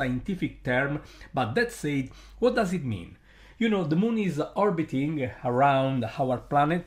scientific term, but that said, what does it mean? You know, the moon is orbiting around our planet.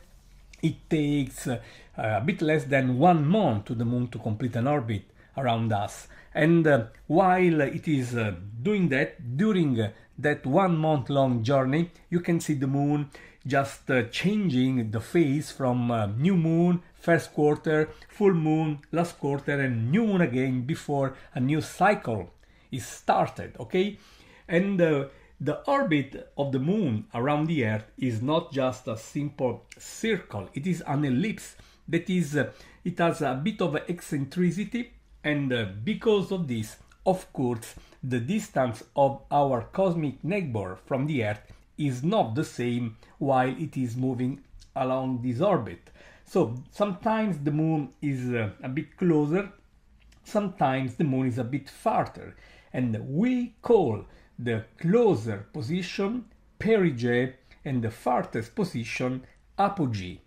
It takes a bit less than 1 month to the moon to complete an orbit around us. And while it is doing that, during that 1 month long journey, you can see the moon just changing the phase from new moon, first quarter, full moon, last quarter, and new moon again before a new cycle is started, okay? And the orbit of the moon around the Earth is not just a simple circle, it is an ellipse. That is, it has a bit of eccentricity, and because of this, of course, the distance of our cosmic neighbor from the Earth is not the same while it is moving along this orbit. So sometimes the moon is a bit closer, sometimes the moon is a bit farther, and we call the closer position perigee and the farthest position apogee.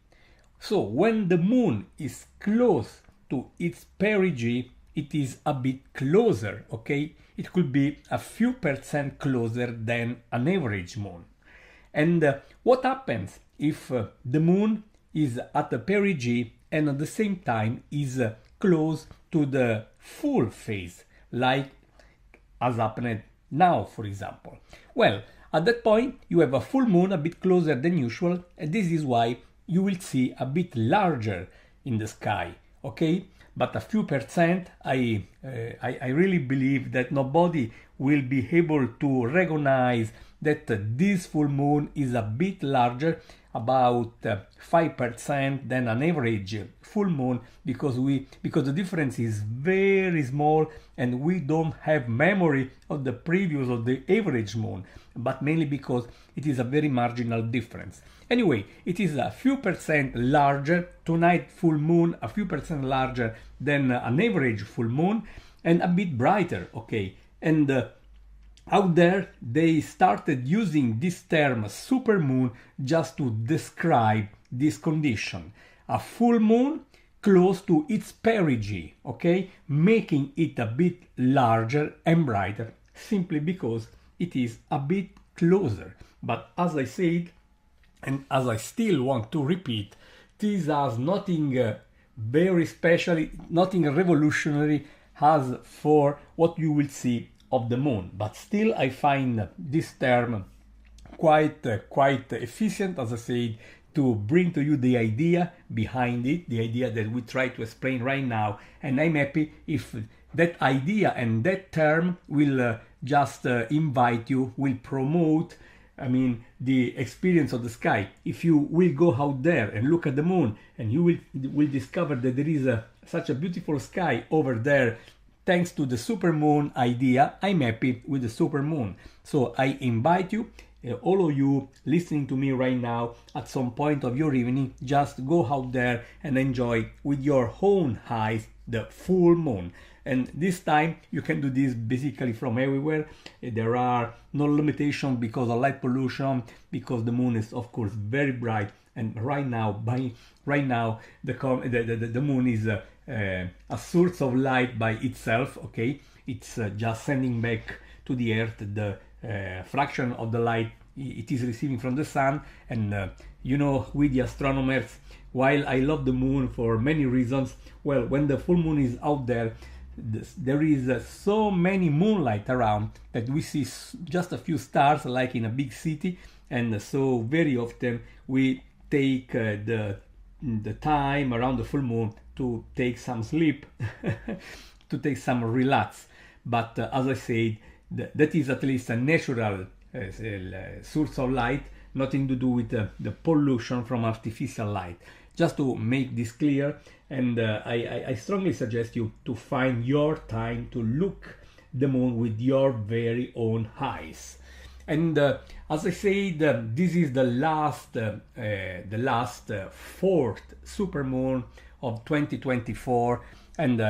So when the moon is close to its perigee, it is a bit closer, okay? It could be a few percent closer than an average moon. And what happens if the moon is at the perigee and at the same time is close to the full phase, like has happened now, for example? Well, at that point you have a full moon a bit closer than usual, and this is why you will see a bit larger in the sky, okay? But a few percent, I really believe that nobody will be able to recognize that this full moon is a bit larger, about 5% than an average full moon, because the difference is very small and we don't have memory of the previous of the average moon, but mainly because it is a very marginal difference. Anyway, it is a few percent larger, tonight full moon a few percent larger than an average full moon, and a bit brighter, okay? And out there they started using this term supermoon just to describe this condition. A full moon close to its perigee, okay? Making it a bit larger and brighter simply because it is a bit closer. But as I said, and as I still want to repeat, this has nothing very special, nothing revolutionary as for what you will see of the moon. But still I find this term quite efficient, as I said, to bring to you the idea behind it, the idea that we try to explain right now. And I'm happy if that idea and that term will just invite you, will promote, I mean, the experience of the sky. If you will go out there and look at the moon, and you will discover that there is such a beautiful sky over there, thanks to the supermoon idea, I'm happy with the supermoon. So I invite you, all of you listening to me right now, at some point of your evening, just go out there and enjoy with your own eyes the full moon. And this time you can do this basically from everywhere. There are no limitation because of light pollution, because the moon is of course very bright. And right now the moon is a source of light by itself, okay? It's just sending back to the earth the fraction of the light it is receiving from the sun. And you know, we the astronomers, while I love the moon for many reasons, well, when the full moon is out there, there is so many moonlight around that we see just a few stars like in a big city, and so very often we take the time around the full moon to take some sleep, to take some relax. But as I said, that is at least a natural source of light, nothing to do with the pollution from artificial light. Just to make this clear, and I strongly suggest you to find your time to look the moon with your very own eyes. And as I said, this is the last fourth supermoon of 2024, and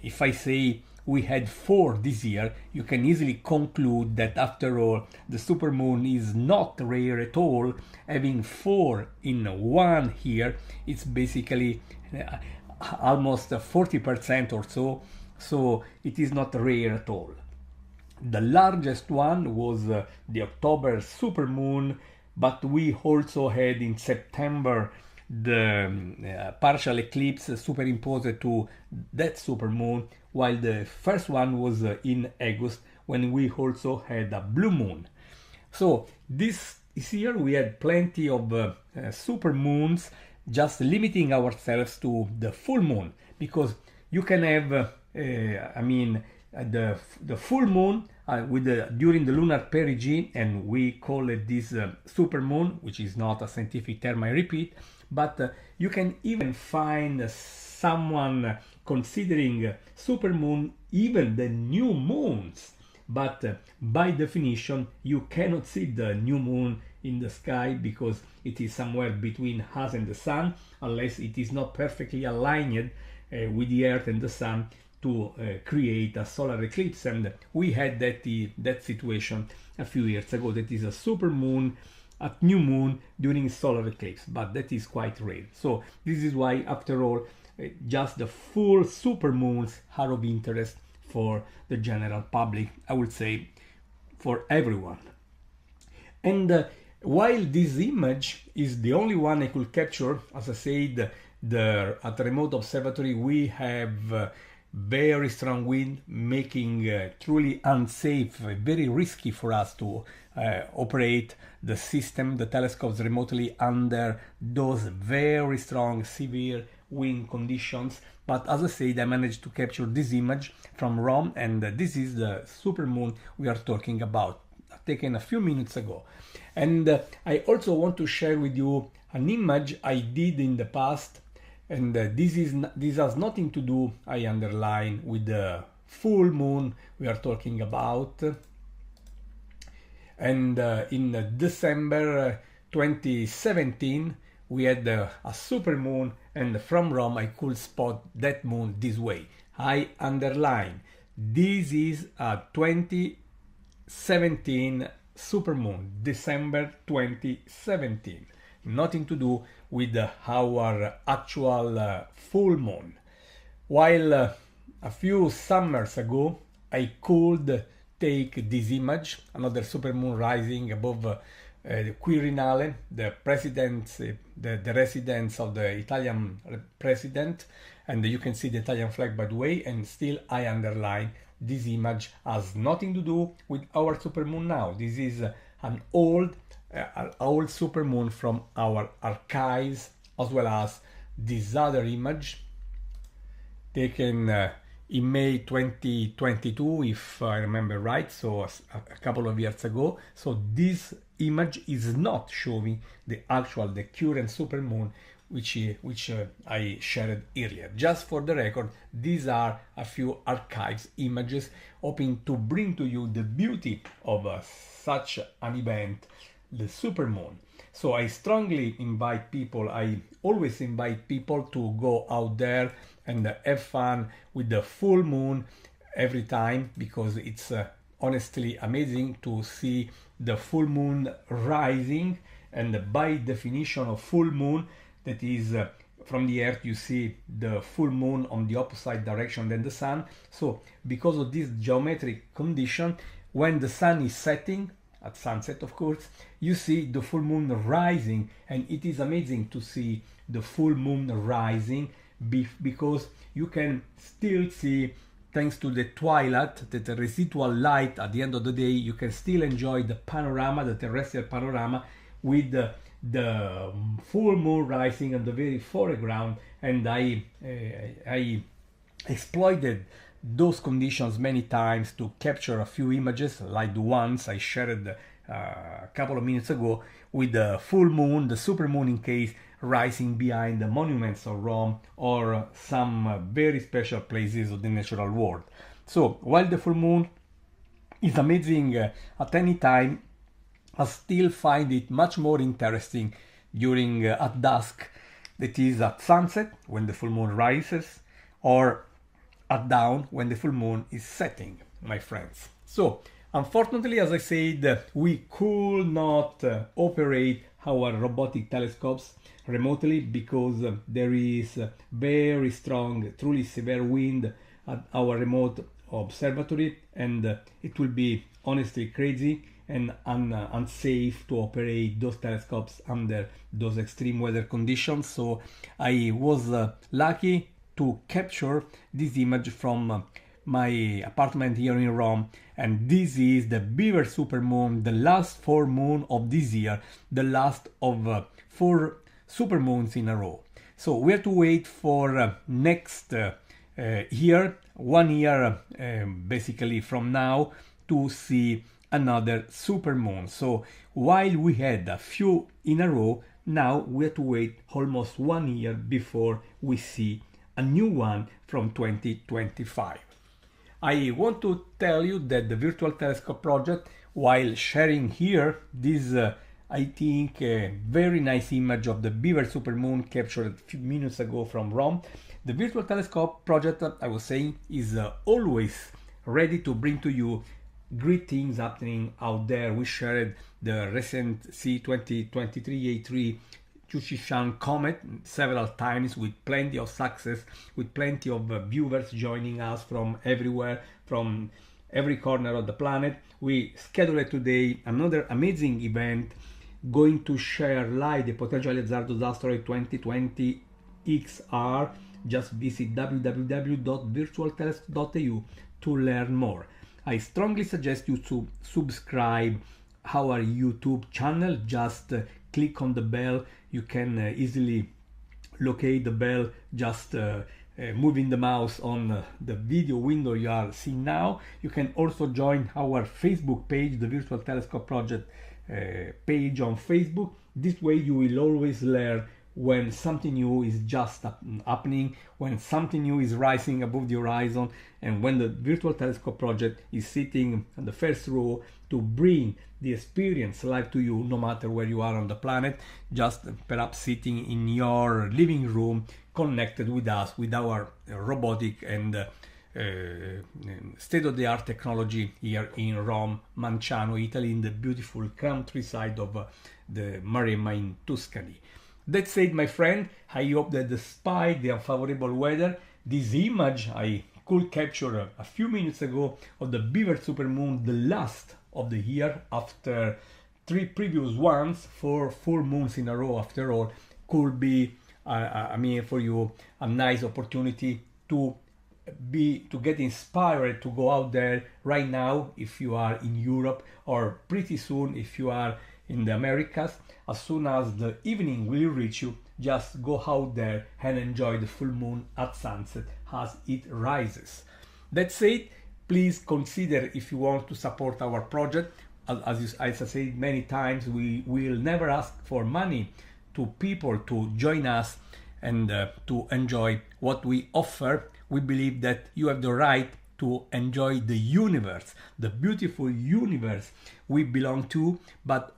if I say we had 4 this year, you can easily conclude that after all, the supermoon is not rare at all. Having 4 in 1 year, it's basically almost 40% or so, so it is not rare at all. The largest one was the October supermoon, but we also had in September the partial eclipse superimposed to that supermoon, while the first one was in August when we also had a blue moon. So this year we had plenty of supermoons, just limiting ourselves to the full moon, because you can have the full moon during the lunar perigee, and we call it this supermoon, which is not a scientific term, I repeat, but you can even find someone considering supermoon even the new moons, but by definition you cannot see the new moon in the sky because it is somewhere between us and the sun, unless it is not perfectly aligned with the earth and the sun to create a solar eclipse. And we had that situation a few years ago. That is a supermoon at new moon during solar eclipse, but that is quite rare. So this is why, after all, just the full supermoons are of interest for the general public, I would say for everyone. And while this image is the only one I could capture, as I said, at the remote observatory we have very strong wind, making truly unsafe, very risky for us to operate the system, the telescopes remotely under those very strong, severe wind conditions. But as I said, I managed to capture this image from Rome, and this is the supermoon we are talking about, taken a few minutes ago. And I also want to share with you an image I did in the past, and this has nothing to do, I underline, with the full moon we are talking about. And in December 2017 we had a supermoon, and from Rome I could spot that moon this way. I underline, this is a 2017 supermoon, December 2017. Nothing to do with our actual full moon. While a few summers ago I could take this image, another supermoon rising above the Quirinale, the residence of the Italian president, and you can see the Italian flag, by the way, and still I underline, this image has nothing to do with our supermoon now. This is an old supermoon from our archives, as well as this other image taken in May 2022, if I remember right, so a couple of years ago. So this image is not showing the current supermoon which I shared earlier. Just for the record, these are a few archives images, hoping to bring to you the beauty of such an event, the supermoon. So I strongly invite people, I always invite people to go out there and have fun with the full moon every time, because it's honestly amazing to see the full moon rising. And by definition of full moon, that is from the earth you see the full moon on the opposite direction than the sun. So because of this geometric condition, when the sun is setting, at sunset of course, you see the full moon rising, and it is amazing to see the full moon rising because you can still see, thanks to the twilight, the residual light at the end of the day, you can still enjoy the panorama, the terrestrial panorama, with the full moon rising in the very foreground. And I exploited those conditions many times to capture a few images, like the ones I shared a couple of minutes ago, with the full moon, the supermoon in case, rising behind the monuments of Rome or some very special places of the natural world. So while the full moon is amazing at any time, I still find it much more interesting during at dusk, that is at sunset when the full moon rises, or at dawn when the full moon is setting, my friends. So unfortunately, as I said, we could not operate our robotic telescopes remotely because there is very strong, truly severe wind at our remote observatory, and it will be honestly crazy and unsafe to operate those telescopes under those extreme weather conditions. So I was lucky to capture this image from my apartment here in Rome, and this is the Beaver supermoon, the last full moon of this year, the last of 4 supermoons in a row. So we have to wait for next year, 1 year basically from now, to see another supermoon. So while we had a few in a row, now we have to wait almost 1 year before we see a new one from 2025. I want to tell you that the Virtual Telescope project, while sharing here this I think a very nice image of the Beaver supermoon captured a few minutes ago from Rome, the Virtual Telescope project, I was saying, is always ready to bring to you great things happening out there. We shared the recent C2023A3 Chushishan comet several times with plenty of success, with plenty of viewers joining us from everywhere, from every corner of the planet. We scheduled today another amazing event going to share live the potentially hazardous asteroid 2020 XR. Just visit www.virtualtelescope.eu to learn more. I strongly suggest you to subscribe our YouTube channel. Just click on the bell. You can easily locate the bell just moving the mouse on the video window you are seeing now. You can also join our Facebook page, the Virtual Telescope Project page on Facebook. This way you will always learn when something new is just happening, when something new is rising above the horizon, and when the Virtual Telescope Project is sitting on the first row to bring the experience live to you, no matter where you are on the planet, just perhaps sitting in your living room connected with us, with our robotic and state-of-the-art technology here in Rome, Manciano, Italy, in the beautiful countryside of the Maremma in Tuscany. That said, my friend, I hope that despite the unfavorable weather, this image I could capture a few minutes ago of the Beaver supermoon, the last of the year after 3 previous ones, 4 full moons in a row after all, could be, for you, a nice opportunity to get inspired to go out there right now if you are in Europe, or pretty soon if you are in the Americas. As soon as the evening will reach you, just go out there and enjoy the full moon at sunset as it rises. That said, please consider if you want to support our project. As I said many times, we will never ask for money to people to join us and to enjoy what we offer. We believe that you have the right to enjoy the universe, the beautiful universe we belong to, but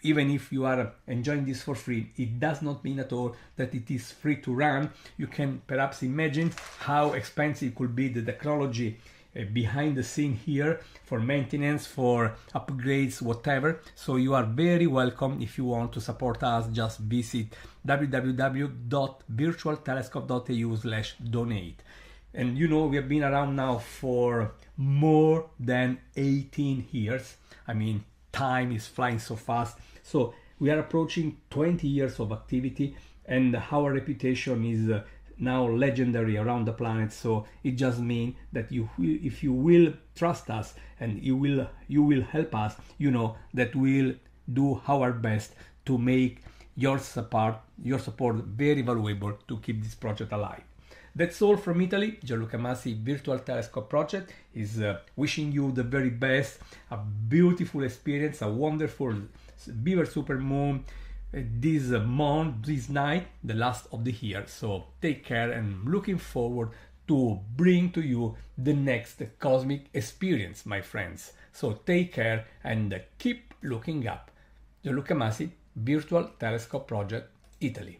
even if you are enjoying this for free, it does not mean at all that it is free to run. You can perhaps imagine how expensive could be the technology behind the scene here for maintenance, for upgrades, whatever. So you are very welcome. If you want to support us, just visit www.virtualtelescope.eu/donate. And you know, we have been around now for more than 18 years. I mean, time is flying so fast. So we are approaching 20 years of activity, and our reputation is now legendary around the planet. So it just means that if you will trust us and you will help us, you know that we'll do our best to make your support very valuable to keep this project alive. That's all from Italy. Gianluca Masi, Virtual Telescope Project, is wishing you the very best, a beautiful experience, a wonderful Beaver supermoon this month, this night, the last of the year. So take care, and looking forward to bring to you the next cosmic experience, my friends. So take care and keep looking up. Gianluca Masi, Virtual Telescope Project, Italy.